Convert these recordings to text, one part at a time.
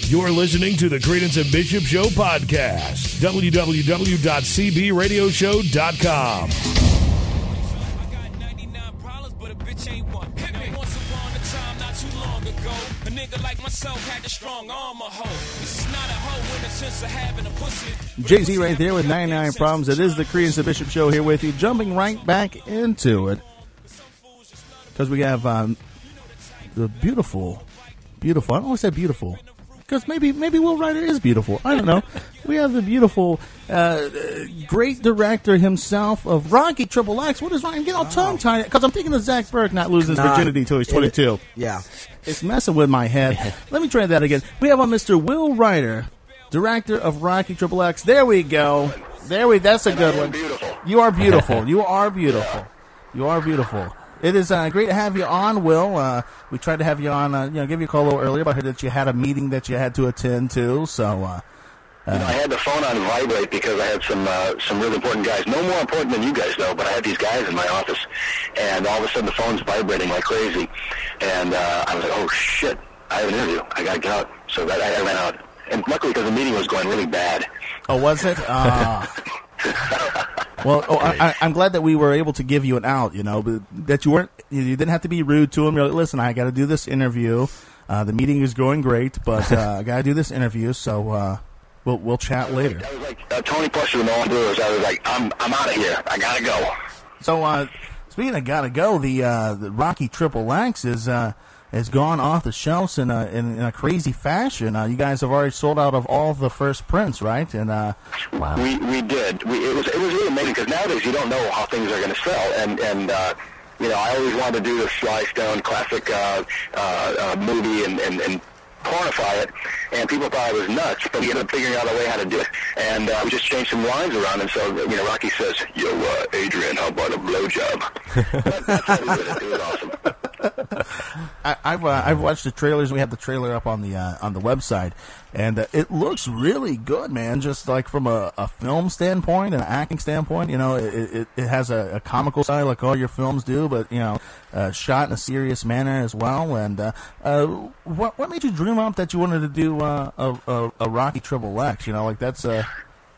You're listening to the Credence and Bishop Show podcast. www.cbradioshow.com. I got 99 problems, but a bitch ain't one. Once upon a time, not too long ago, a nigga like myself had a strong arm, a hoe. This is not a hoe in the sense of having a pussy. Jay-Z right there with 99 Problems. It is the Credence and Bishop Show here with you, jumping right back into it. Because we have the beautiful, I don't want to say beautiful, because maybe Will Ryder is beautiful. I don't know. We have the beautiful, great director himself of Rocky XXX. What is wrong? I'm getting all tongue-tied because I'm thinking of Zach Burke not losing his virginity until he's 22. Yeah. It's messing with my head. Let me try that again. We have on Mr. Will Ryder, director of Rocky XXX. There we go. That's a good one. You are beautiful. You are beautiful. You are beautiful. It is great to have you on, Will. We tried to have you on, give you a call a little earlier, but I heard that you had a meeting that you had to attend to, so... I had the phone on vibrate because I had some really important guys. No more important than you guys, though, but I had these guys in my office, and all of a sudden the phone's vibrating like crazy, and I was like, oh, shit, I have an interview. I got to get out. So I ran out. And luckily, because the meeting was going really bad. Oh, was it? Well, I'm glad that we were able to give you an out, but that you didn't have to be rude to him. You're like, listen, I got to do this interview. The meeting is going great, but I got to do this interview, so we'll chat later. I was like Tony Pusher and all Brewers. I was like, I'm out of here. I got to go. So, speaking of gotta go, the Rocky XXX has gone off the shelves in a crazy fashion. You guys have already sold out of all the first prints, right? And wow. We did. It was really amazing because nowadays you don't know how things are going to sell, and I always wanted to do this Sly Stone classic movie and pornify it, and people thought I was nuts, but we ended up figuring out a way how to do it, and we just changed some lines around, and so Rocky says, "Yo, Adrian, how about a blowjob?" That's how we did it. It was awesome. I've watched the trailers. We have the trailer up on the website, and it looks really good, man. Just like from a film standpoint and an acting standpoint, it has a comical side like all your films do, but shot in a serious manner as well. And what made you dream up that you wanted to do a Rocky XXX? Like that's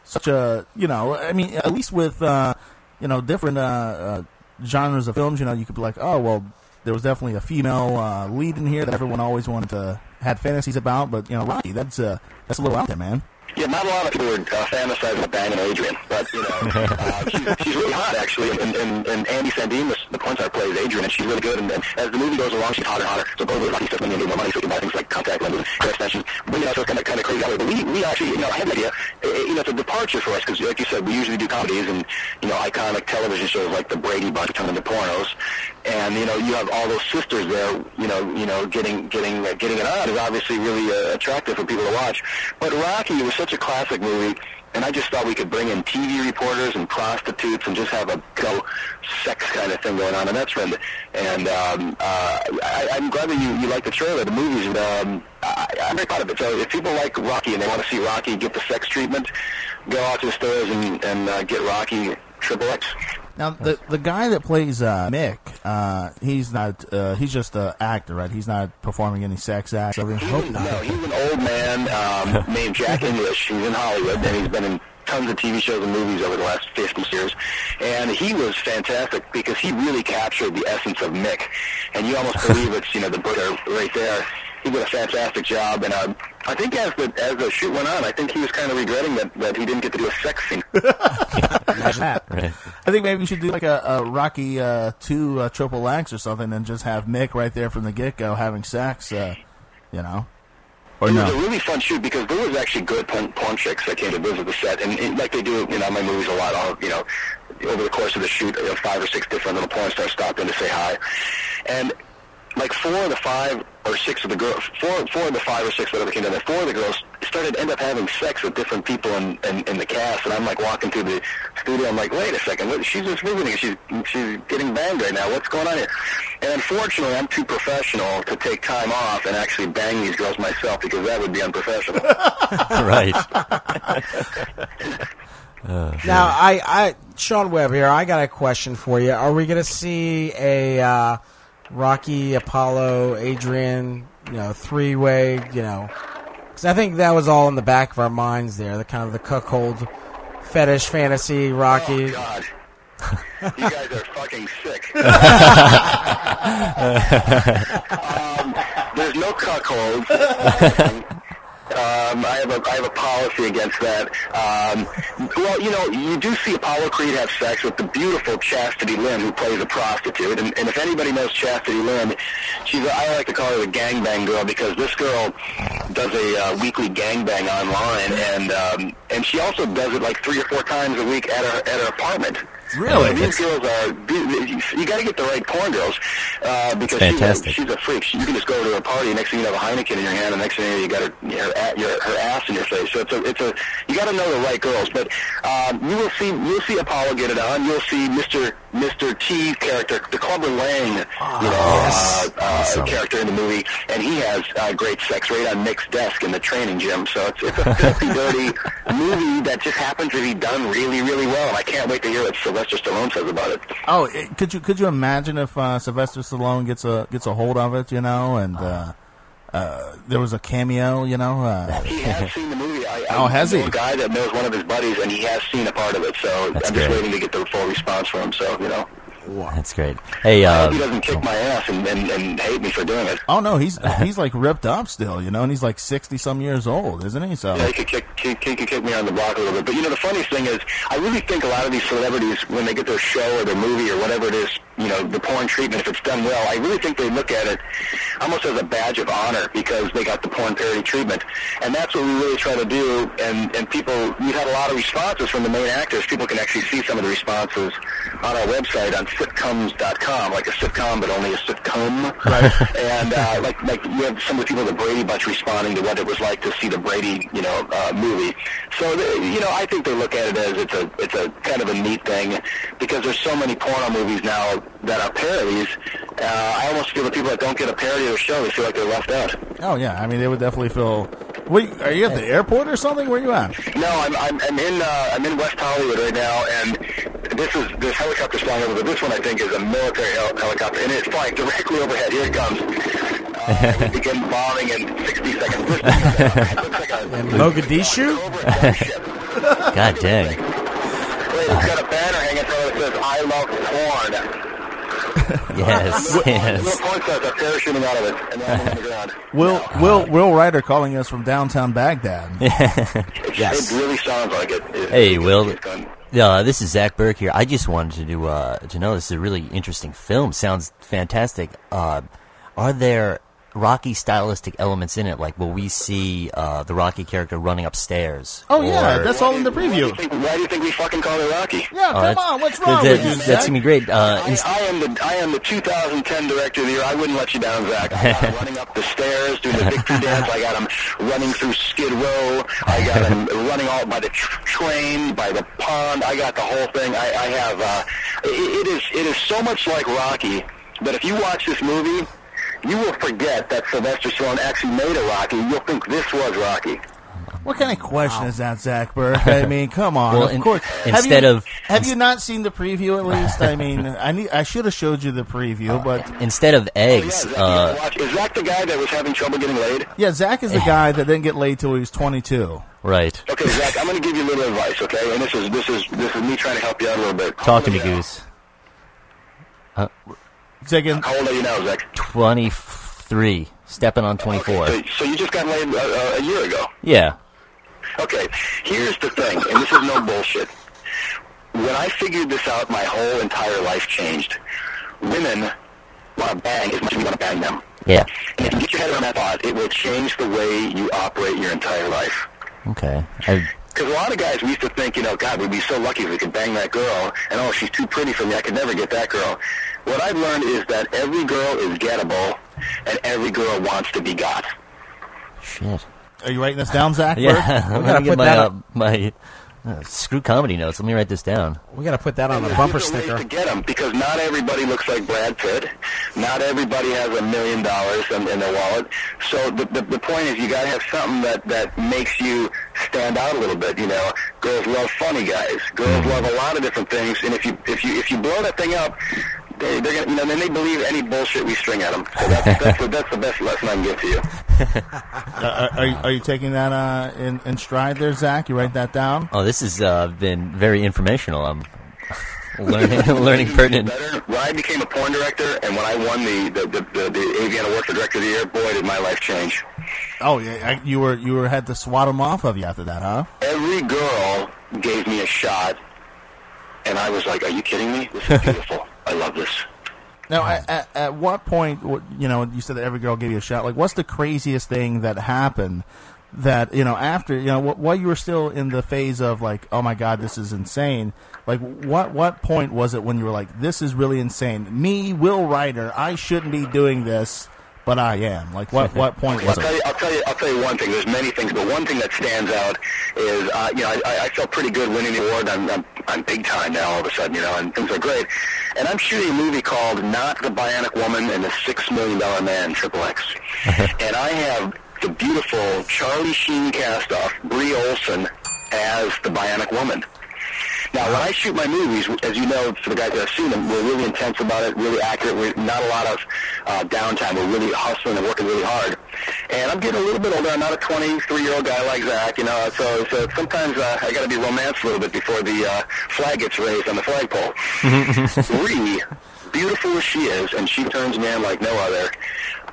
such a at least with different genres of films, you could be like, oh well. There was definitely a female lead in here that everyone always had fantasies about, but Rocky, that's a little out there, man. Yeah, not a lot of people were fantasizing about banging Adrian, but she's really hot actually. And Andy Sandeem, the porn star, plays Adrian, and she's really good. And as the movie goes along, she's hotter and hotter. So both of Rocky stuff, when you need more money, so you can buy things like contact lenses, hair extensions. But so it's kind of crazy. But we actually, I had an idea. It's a departure for us because, like you said, we usually do comedies and iconic television shows like the Brady Bunch turn into pornos. And you have all those sisters there, getting it on is obviously really attractive for people to watch. But Rocky was such a classic movie, and I just thought we could bring in TV reporters and prostitutes and just have a sex kind of thing going on, and that's when. And I'm glad that you like the trailer, the movies, and I'm very proud of it. So if people like Rocky and they want to see Rocky get the sex treatment, go out to the stores and get Rocky XXX. Now, the guy that plays Mick, he's not. He's just an actor, right? He's not performing any sex acts. No, he's an old man named Jack English. He's in Hollywood, and he's been in tons of TV shows and movies over the last 50 years. And he was fantastic because he really captured the essence of Mick. And you almost believe it's the Buddha right there. He did a fantastic job, and I think as the shoot went on, I think he was kind of regretting that he didn't get to do a sex scene. Imagine that. Right. I think maybe we should do like a Rocky 2 XXX or something, and just have Mick right there from the get-go having sex, Or it no? was a really fun shoot because there was actually good porn chicks that came to visit the set, and like they do in my movies a lot. Over the course of the shoot, 5 or 6 different little porn stars stopped in to say hi, and like 4 of the 5 or 6 of the girls, 4 of the 5 or 6 whatever came down there, 4 of the girls end up having sex with different people in the cast, and I'm like walking through the studio, I'm like, wait a second, she's just visiting, she's getting banged right now, what's going on here? And unfortunately, I'm too professional to take time off and actually bang these girls myself because that would be unprofessional. Right. Now, I Sean Webb here, I got a question for you. Are we going to see a Rocky, Apollo, Adrian, 3-way, Because I think that was all in the back of our minds there, the kind of the cuckold fetish fantasy, Rocky. Oh, God. You guys are fucking sick. There's no cuckolds. I have a policy against that. Well, you know, you do see Apollo Creed have sex with the beautiful Chastity Lynn, who plays a prostitute. And if anybody knows Chastity Lynn, I like to call her the gangbang girl, because this girl does a weekly gangbang online, and she also does it like 3 or 4 times a week at her apartment. Really? These girls are. You got to get the right porn girls, because she's a freak. You can just go to a party, next thing you have a Heineken in your hand, and next thing you got her ass in your face. So you got to know the right girls. But you'll see Apollo get it on. You'll see Mr. T's character, the Clubber Lang, character in the movie, and he has great sex right on Nick's desk in the training gym. So it's a filthy, dirty movie that just happens to be done really, really well. And I can't wait to hear what Sylvester Stallone says about it. Oh, could you imagine if Sylvester Stallone gets a hold of it, you know, and there was a cameo, you know? He has seen the movie. Has he? A guy that knows one of his buddies, and he has seen a part of it. So I'm just waiting to get the full response from him. So, you know. That's great. Hey, I hope he doesn't kick my ass and hate me for doing it. Oh no, he's like ripped up still, you know, and he's like 60-some years old, isn't he? So yeah, he could kick me on the block a little bit. But you know, the funniest thing is, I really think a lot of these celebrities, when they get their show or their movie or whatever it is, you know, the porn treatment, if it's done well, I really think they look at it almost as a badge of honor, because they got the porn parody treatment. And that's what we really try to do. And people, we've had a lot of responses from the main actors. People can actually see some of the responses on our website on sitcoms.com, like a sitcom, but only a sitcom. Right. And like you have some of the people of the Brady Bunch responding to what it was like to see the Brady, you know, movie. So you know, I think they look at it as it's a kind of a neat thing, because there's so many porno movies now that are parodies. I almost feel the people that don't get a parody of the show, they feel like they're left out. Oh yeah, I mean, they would definitely feel. Wait, are you at the airport or something? Where are you at? No, I'm in West Hollywood right now, and there's helicopters flying over, but this one I think is a military helicopter, and it's flying directly overhead. Here it comes. We begin bombing in 60 seconds. In Mogadishu? God dang. Wait, it's got a banner hanging from it that says, "I love porn." Yes, yes. Little porn stars are parachuting out of it, and then on the ground. Will Ryder calling us from downtown Baghdad. Yes. It really sounds like it. Hey, Will. This is Zach Burke here. I just wanted to know, this is a really interesting film. Sounds fantastic. Are there Rocky stylistic elements in it? Like, will we see the Rocky character running upstairs? Oh yeah, that's all in the preview. Why do you think we fucking call it Rocky? Yeah, come on, what's wrong with you, Zach? That's gonna be great. I am the 2010 director of the year. I wouldn't let you down, Zach. I got him running up the stairs, doing the victory dance. I got him running through Skid Row. I got him running all by the train, by the pond. I got the whole thing. I have. It is so much like Rocky that if you watch this movie, you will forget that Sylvester Stallone actually made a Rocky. You'll think this was Rocky. What kind of question is that, Zach Burke? I mean, come on. Well, of course. Have you not seen the preview at least? I mean, I should have showed you the preview, but instead of eggs, is Zach the guy that was having trouble getting laid? Yeah, Zach is the guy that didn't get laid till he was 22. Right. Okay, Zach, I'm going to give you a little advice, okay? And this is me trying to help you out a little bit. Talk to me, Goose. Second. How old are you now, Zach? 23. Stepping on 24. Okay, so you just got laid a year ago? Yeah. Okay, here's the thing, and this is no bullshit. When I figured this out, my whole entire life changed. Women want to bang as much as we want to bang them. Yeah. And if you get your head around that thought, it will change the way you operate your entire life. Okay. Because a lot of guys, we used to think, you know, God, we'd be so lucky if we could bang that girl, and oh, she's too pretty for me, I could never get that girl. What I've learned is that every girl is gettable, and every girl wants to be got. Shit. Are you writing this down, Zach? Yeah. I'm going to get my screw comedy notes. Let me write this down. We got to put that on the bumper sticker. To get them, because not everybody looks like Brad Pitt. Not everybody has $1 million in their wallet. So the point is, you got to have something that makes you stand out a little bit. You know, girls love funny guys. Girls love a lot of different things. And if you blow that thing up, they're gonna, you know, then they believe any bullshit we string at them. So that's the best lesson I can give to you. Are you taking that in stride there, Zach? You write that down? Oh, this has been very informational. I'm learning pertinent. When I became a porn director, and when I won the AVN Award for Director of the Year, boy, did my life change. Oh yeah, you had to swat them off of you after that, huh? Every girl gave me a shot, and I was like, "Are you kidding me? This is beautiful. I love this." Now, at what point, you know, you said that every girl gave you a shot. Like, what's the craziest thing that happened that, you know, after, you know, while you were still in the phase of like, oh my God, this is insane? Like, what point was it when you were like, this is really insane? Me, Will Ryder, I shouldn't be doing this, but I am. Like, what point was it? I'll tell you one thing. There's many things, but one thing that stands out is, you know, I felt pretty good winning the award. I'm big time now all of a sudden, you know, and things are great. And I'm shooting a movie called Not the Bionic Woman and the $6 Million Man, XXX. And I have the beautiful Charlie Sheen cast-off, Brie Olson, as the Bionic Woman. Now, when I shoot my movies, as you know, for the guys that have seen them, we're really intense about it, really accurate. We're not a lot of downtime. We're really hustling and working really hard. And I'm getting a little bit older. I'm not a 23-year-old guy like Zach, you know. So sometimes I got to be romanced a little bit before the flag gets raised on the flagpole. Brie, beautiful as she is, and she turns man like no other,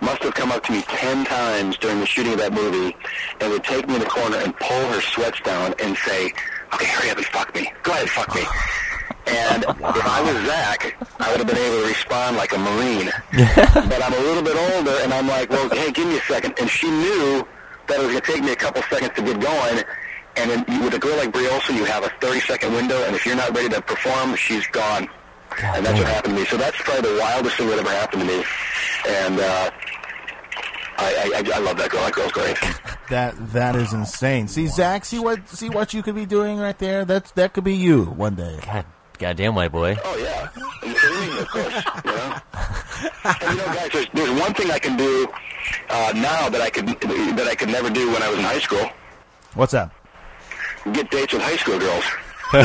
must have come up to me 10 times during the shooting of that movie and would take me in the corner and pull her sweats down and say, "Okay, hurry up and fuck me. Go ahead and fuck me." And if I was Zach, I would have been able to respond like a Marine. But I'm a little bit older, and I'm like, well, hey, give me a second. And she knew that it was going to take me a couple seconds to get going. And then with a girl like Brie Olson, you have a 30-second window, and if you're not ready to perform, she's gone. God, and that's what happened to me. So that's probably the wildest thing that ever happened to me. And I love that girl. That girl's great. That is insane. See, Zach, see what you could be doing right there. That could be you one day. Goddamn white boy. Oh yeah, are you kidding me? Of course. You know. And you know, guys, there's one thing I can do now that I could never do when I was in high school. What's that? Get dates with high school girls. I'm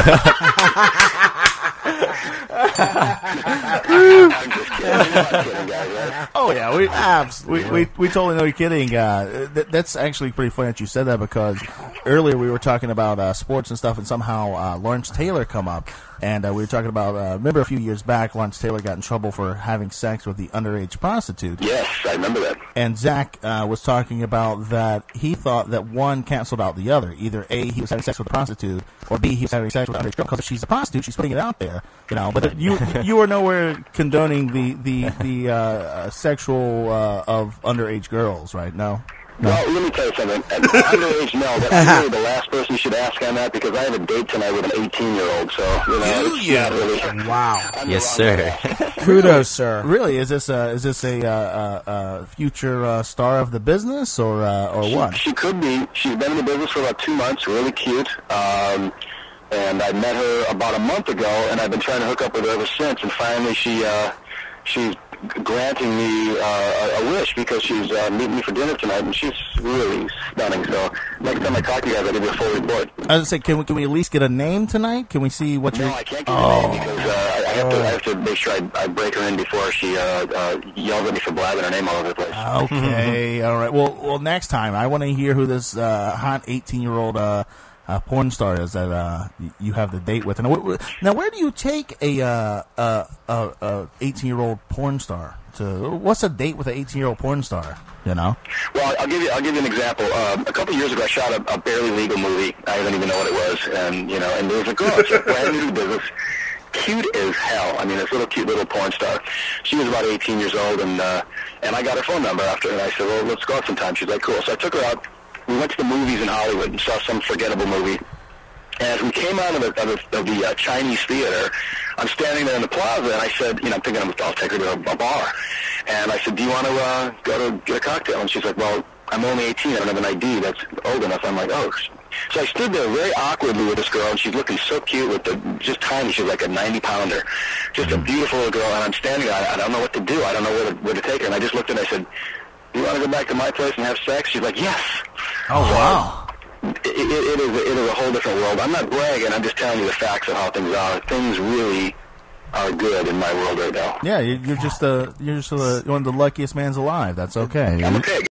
just kidding. I'm not kidding, guys. Right? Oh yeah, we totally know you're kidding. That's actually pretty funny that you said that, because earlier we were talking about sports and stuff, and somehow Lawrence Taylor come up, and we were talking about. Remember a few years back, Lawrence Taylor got in trouble for having sex with the underage prostitute. Yes, I remember that. And Zach was talking about that he thought that one canceled out the other. Either A, he was having sex with a prostitute, or B, he was having sex with an underage girl. Because if she's a prostitute, she's putting it out there, you know. But you are nowhere condoning the sexual of underage girls, right? No. Well, let me tell you something. Underage, no, but I'm really the last person you should ask on that, because I have a date tonight with an 18-year-old. So you know, it's not really. Wow. Yes, sir. Kudos, sir. Really, is this a future star of the business or what? She could be. She's been in the business for about 2 months. Really cute. And I met her about a month ago, and I've been trying to hook up with her ever since. And finally, she's granting me a wish, because she's meeting me for dinner tonight, and she's really stunning. So next time I talk to you guys, I'll give you a full report. I was going to say, can we at least get a name tonight? Can we see what you're... No, I can't give you a name, because I have to make sure I break her in before she yells at me for blabbing her name all over the place. Okay, all right. Well, next time, I want to hear who this hot 18-year-old... porn star is that you have the date with. Now, where do you take a 18-year-old porn star to? What's a date with an 18-year-old porn star? You know. Well, I'll give you an example. A couple of years ago, I shot a barely legal movie. I didn't even know what it was, and you know, and there was a girl, she was brand new to the business, cute as hell. I mean, this little cute little porn star. She was about 18 years old, and I got her phone number after, and I said, well, let's go out sometime. She's like, cool. So I took her out. We went to the movies in Hollywood and saw some forgettable movie. And as we came out of the Chinese theater, I'm standing there in the plaza, and I said, you know, I'm thinking I'll take her to a bar. And I said, do you want to go to get a cocktail? And she's like, well, I'm only 18. I don't have an ID that's old enough. I'm like, oh. So I stood there very awkwardly with this girl, and she's looking so cute with just tiny. She's like a 90-pounder. Just a beautiful little girl, and I'm standing there. I don't know what to do. I don't know where to take her. And I just looked at her and I said, you want to go back to my place and have sex? She's like, yes. Oh, wow. It is a whole different world. I'm not bragging. I'm just telling you the facts of how things are. Things really are good in my world right now. Yeah, you're just one of the luckiest mans alive. That's okay. I'm a pig.